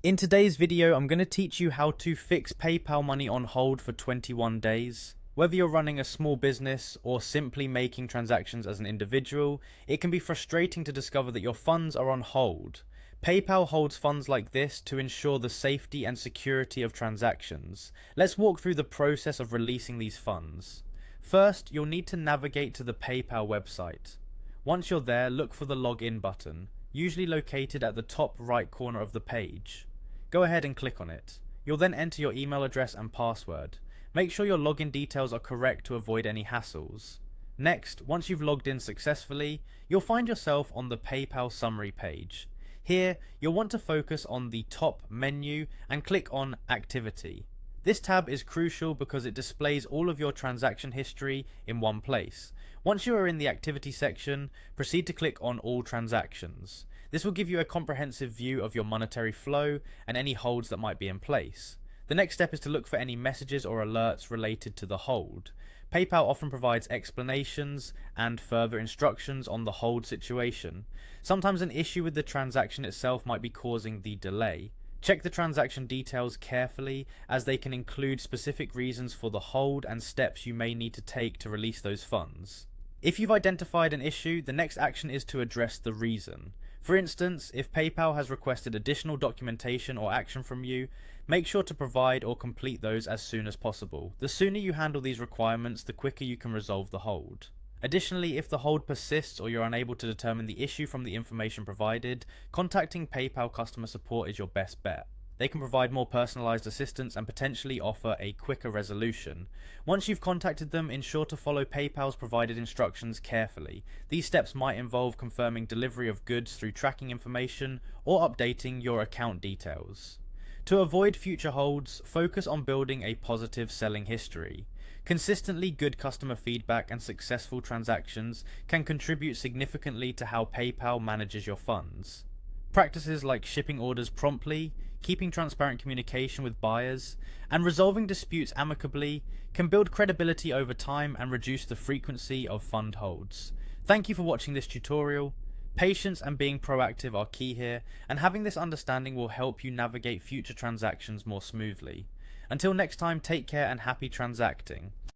In today's video, I'm going to teach you how to fix PayPal money on hold for 21 days. Whether you're running a small business or simply making transactions as an individual, it can be frustrating to discover that your funds are on hold. PayPal holds funds like this to ensure the safety and security of transactions. Let's walk through the process of releasing these funds. First, you'll need to navigate to the PayPal website. Once you're there, look for the login button, usually located at the top right corner of the page. Go ahead and click on it. You'll then enter your email address and password. Make sure your login details are correct to avoid any hassles. Next, once you've logged in successfully, you'll find yourself on the PayPal summary page. Here, you'll want to focus on the top menu and click on Activity. This tab is crucial because it displays all of your transaction history in one place. Once you are in the Activity section, proceed to click on All Transactions. This will give you a comprehensive view of your monetary flow and any holds that might be in place. The next step is to look for any messages or alerts related to the hold. PayPal often provides explanations and further instructions on the hold situation. Sometimes an issue with the transaction itself might be causing the delay. Check the transaction details carefully, as they can include specific reasons for the hold and steps you may need to take to release those funds. If you've identified an issue, the next action is to address the reason. For instance, if PayPal has requested additional documentation or action from you, make sure to provide or complete those as soon as possible. The sooner you handle these requirements, the quicker you can resolve the hold. Additionally, if the hold persists or you're unable to determine the issue from the information provided, contacting PayPal customer support is your best bet. They can provide more personalized assistance and potentially offer a quicker resolution. Once you've contacted them, ensure to follow PayPal's provided instructions carefully. These steps might involve confirming delivery of goods through tracking information or updating your account details. To avoid future holds, focus on building a positive selling history. Consistently good customer feedback and successful transactions can contribute significantly to how PayPal manages your funds. Practices like shipping orders promptly, keeping transparent communication with buyers, and resolving disputes amicably can build credibility over time and reduce the frequency of fund holds. Thank you for watching this tutorial. Patience and being proactive are key here, and having this understanding will help you navigate future transactions more smoothly. Until next time, take care and happy transacting.